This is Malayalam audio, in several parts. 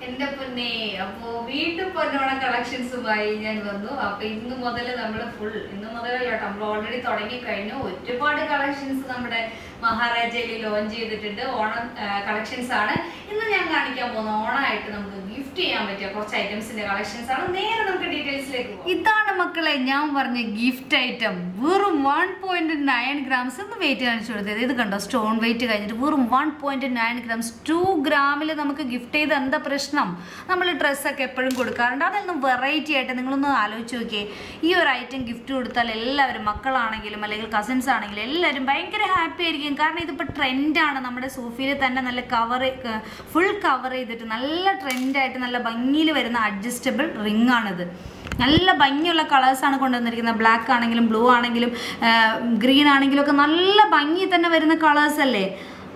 എന്റെ പൊന്നെ, അപ്പോ വീണ്ടും പൊന്നോണ കളക്ഷൻസുമായി ഞാൻ വന്നു. അപ്പൊ ഇന്ന് മുതൽ ഇന്ന് മുതലല്ല കേട്ടോ, നമ്മൾ ഓൾറെഡി തുടങ്ങി കഴിഞ്ഞു. ഒരുപാട് കളക്ഷൻസ് നമ്മുടെ മഹാരാജയിൽ ലോഞ്ച് ചെയ്തിട്ടുണ്ട്. ഓണം കളക്ഷൻസ് ആണ് ഇന്ന് ഞാൻ കാണിക്കാൻ പോകുന്നത്. ഓണമായിട്ട് നമുക്ക് ഗിഫ്റ്റ് ചെയ്യാൻ പറ്റിയ കുറച്ച് ഐറ്റംസിന്റെ കളക്ഷൻസ് ആണ്. നേരെ നമുക്ക് ഡീറ്റെയിൽസിലേക്ക് പോകാം. ഇതാണ് മക്കളെ ഞാൻ പറഞ്ഞ ഗിഫ്റ്റ് ഐറ്റം. വെറും 1.9 ഗ്രാംസ് ഒന്ന് വെയിറ്റ് കാണിച്ചു കൊടുത്തത്. ഇത് കണ്ടോ, സ്റ്റോൺ വെയിറ്റ് കഴിഞ്ഞിട്ട് വെറും 1.9 ഗ്രാംസ്. 2 ഗ്രാമിൽ നമുക്ക് ഗിഫ്റ്റ് ചെയ്ത് എന്താ പ്രശ്നം? നമ്മൾ ഡ്രസ്സൊക്കെ എപ്പോഴും കൊടുക്കാറുണ്ട്. അതൊന്നും വെറൈറ്റി ആയിട്ട് നിങ്ങളൊന്ന് ആലോചിച്ച് നോക്കിയേ. ഈ ഒരു ഐറ്റം ഗിഫ്റ്റ് കൊടുത്താൽ എല്ലാവരും, മക്കളാണെങ്കിലും അല്ലെങ്കിൽ കസിൻസ് ആണെങ്കിലും എല്ലാവരും ഭയങ്കര ഹാപ്പി ആയിരിക്കും. കാരണം ഇതിപ്പോൾ ട്രെൻഡാണ്. നമ്മുടെ സൂഫിയിൽ തന്നെ നല്ല ഫുൾ കവർ ചെയ്തിട്ട് നല്ല ട്രെൻഡായിട്ട് നല്ല ഭംഗിയിൽ വരുന്ന അഡ്ജസ്റ്റബിൾ റിംഗ് ആണിത്. നല്ല ഭംഗിയുള്ള കളേഴ്സാണ് കൊണ്ടുവന്നിരിക്കുന്നത്. ബ്ലാക്ക് ആണെങ്കിലും ബ്ലൂ ആണെങ്കിലും ഗ്രീൻ ആണെങ്കിലും ഒക്കെ നല്ല ഭംഗി തന്നെ വരുന്ന കളേഴ്സ് അല്ലേ.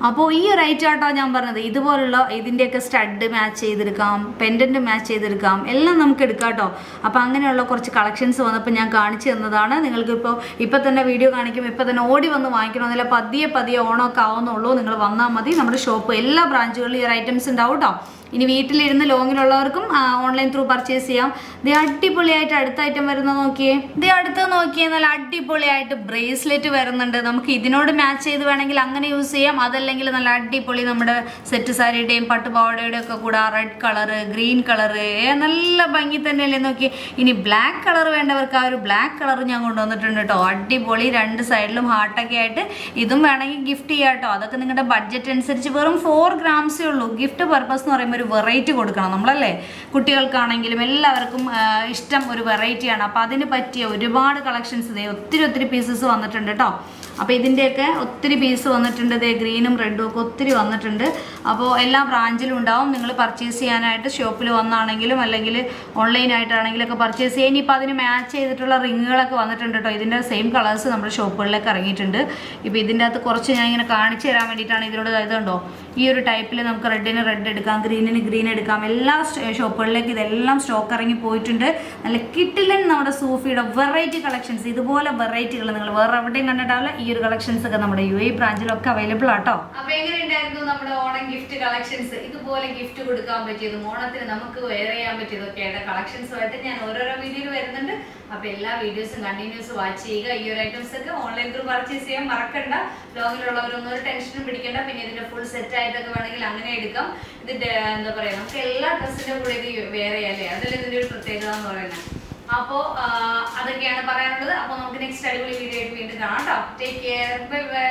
അപ്പോൾ ഈ ഒരു ഐറ്റം ആട്ടോ ഞാൻ പറഞ്ഞത്. ഇതുപോലുള്ള ഇതിൻ്റെയൊക്കെ സ്റ്റഡ് മാച്ച് ചെയ്തെടുക്കാം, പെൻഡൻറ്റ് മാച്ച് ചെയ്തെടുക്കാം, എല്ലാം നമുക്ക് എടുക്കാം കേട്ടോ. അപ്പോൾ അങ്ങനെയുള്ള കുറച്ച് കളക്ഷൻസ് വന്നപ്പോൾ ഞാൻ കാണിച്ചു തന്നതാണ്. നിങ്ങൾക്കിപ്പോൾ ഇപ്പം തന്നെ വീഡിയോ കാണിക്കുമ്പോൾ ഇപ്പം തന്നെ ഓടി വന്ന് വാങ്ങിക്കണമെന്നില്ല. പതിയെ ഓണമൊക്കെ ആവുന്നുള്ളൂ. നിങ്ങൾ വന്നാൽ മതി. നമ്മുടെ ഷോപ്പ് എല്ലാ ബ്രാഞ്ചുകളിലും ഈ ഒരു ഐറ്റംസ് ഉണ്ടാവും കേട്ടോ. ഇനി വീട്ടിലിരുന്ന് ലോങ്ങിലുള്ളവർക്കും ഓൺലൈൻ ത്രൂ പർച്ചേസ് ചെയ്യാം. ഇത് അടിപൊളിയായിട്ട് അടുത്ത ഐറ്റം വരുന്നത് നോക്കിയേ. ഇത് അടുത്ത് നോക്കിയേ, നല്ല അടിപൊളിയായിട്ട് ബ്രേസ്ലെറ്റ് വരുന്നുണ്ട്. നമുക്ക് ഇതിനോട് മാച്ച് ചെയ്ത് വേണമെങ്കിൽ അങ്ങനെ യൂസ് ചെയ്യാം. അതല്ലെങ്കിൽ നല്ല അടിപൊളി നമ്മുടെ സെറ്റ് സാരിയുടെയും പട്ടുപാവാടയുടെയും ഒക്കെ കൂടെ റെഡ് കളറ്, ഗ്രീൻ കളറ്, നല്ല ഭംഗി തന്നെയല്ലേ നോക്കിയേ. ഇനി ബ്ലാക്ക് കളർ വേണ്ടവർക്ക് ആ ഒരു ബ്ലാക്ക് കളർ ഞാൻ കൊണ്ടുവന്നിട്ടുണ്ട് കേട്ടോ. അടിപൊളി, 2 സൈഡിലും ഹാർട്ടൊക്കെ ആയിട്ട്. ഇതും വേണമെങ്കിൽ ഗിഫ്റ്റ് ചെയ്യാം കേട്ടോ. അതൊക്കെ നിങ്ങളുടെ ബഡ്ജറ്റ് അനുസരിച്ച്. വെറും 4 ഗ്രാംസേ ഉള്ളൂ. ഗിഫ്റ്റ് പർപ്പസ് എന്ന് പറയുമ്പോൾ ഒരു വെറൈറ്റി കൊടുക്കണം നമ്മളല്ലേ. കുട്ടികൾക്കാണെങ്കിലും എല്ലാവർക്കും ഇഷ്ടം ഒരു വെറൈറ്റിയാണ്. അപ്പോൾ അതിന് പറ്റിയ ഒരുപാട് കളക്ഷൻസ് ഒത്തിരി പീസസ് വന്നിട്ടുണ്ട് കേട്ടോ. അപ്പോൾ ഇതിൻ്റെയൊക്കെ ഒത്തിരി പീസ് വന്നിട്ടുണ്ട്. ഗ്രീനും റെഡും ഒക്കെ ഒത്തിരി വന്നിട്ടുണ്ട്. അപ്പോൾ എല്ലാ ബ്രാഞ്ചിലും ഉണ്ടാവും. നിങ്ങൾ പർച്ചേസ് ചെയ്യാനായിട്ട് ഷോപ്പിൽ വന്നാണെങ്കിലും അല്ലെങ്കിൽ ഓൺലൈനായിട്ടാണെങ്കിലൊക്കെ പർച്ചേസ് ചെയ്യാൻ. ഇനിയിപ്പോൾ അതിന് മാച്ച് ചെയ്തിട്ടുള്ള റിങ്ങുകളൊക്കെ വന്നിട്ടുണ്ട് കേട്ടോ. ഇതിൻ്റെ സെയിം കളേഴ്സ് നമ്മുടെ ഷോപ്പുകളിലേക്ക് ഇറങ്ങിയിട്ടുണ്ട്. ഇപ്പോൾ ഇതിൻ്റെ അകത്ത് കുറച്ച് ഞാൻ ഇങ്ങനെ കാണിച്ചു തരാൻ വേണ്ടിയിട്ടാണ് ഇതിനോട്. ഇതുണ്ടോ, ഈ ഒരു ടൈപ്പിൽ നമുക്ക് റെഡിന് റെഡ് എടുക്കാം, ഗ്രീനിന് ഗ്രീൻ എടുക്കാം. എല്ലാ ഷോപ്പുകളിലേക്ക് ഇതെല്ലാം സ്റ്റോക്ക് ഇറങ്ങി പോയിട്ടുണ്ട്. നല്ല കിട്ടിലൻ നമ്മുടെ സൂഫിയുടെ വെറൈറ്റി കളക്ഷൻസ്. ഇതുപോലെ വെറൈറ്റികൾ നിങ്ങൾ വേറെ എവിടെയും കണ്ടിട്ടാവില്ല. ഈ ഒരു കളക്ഷൻസ് ഒക്കെ നമ്മുടെ UAE ബ്രാഞ്ചിലൊക്കെ അവൈലബിൾ ആട്ടോ. അപ്പൊ എങ്ങനെയുണ്ടായിരുന്നു നമ്മുടെ ഓണം ഗിഫ്റ്റ് കളക്ഷൻസ്? ഇതുപോലെ ഗിഫ്റ്റ് കൊടുക്കാൻ പറ്റിയതും ഓണത്തിന് നമുക്ക് വെയർ ചെയ്യാൻ പറ്റിയതൊക്കെയായിട്ട് കളക്ഷൻസുമായിട്ട് ഞാൻ ഓരോരോ വീഡിയോയിൽ വരുന്നുണ്ട്. അപ്പൊ എല്ലാ വീഡിയോസും കണ്ടിന്യൂസ് വാച്ച് ചെയ്യുക. ഈ ഒരു ഐറ്റംസ് ഒക്കെ ഓൺലൈൻ ത്രൂ പർച്ചേസ് ചെയ്യാൻ മറക്കണ്ട. ലോങ്ങിലുള്ളവരൊന്നും ഒരു ടെൻഷനും പിടിക്കേണ്ട. പിന്നെ ഇതിന്റെ ഫുൾ സെറ്റ് ആയിട്ടൊക്കെ വേണമെങ്കിൽ അങ്ങനെ എടുക്കാം. ഇതിന്റെ എന്താ പറയാ, നമുക്ക് എല്ലാ ഡ്രസ്സിന്റെ കൂടെ ഇത് വെയർ ചെയ്യാല്ലേ. അതല്ലേ ഇതിന്റെ ഒരു പ്രത്യേകത എന്ന് പറയുന്നത്. അപ്പോൾ അതൊക്കെയാണ് പറയാനുള്ളത്. അപ്പോൾ നമുക്ക് നെക്സ്റ്റ് അടിപൊളി വീഡിയോ ആയിട്ട് വീണ്ടും കാണാം കേട്ടോ. Take care, bye bye.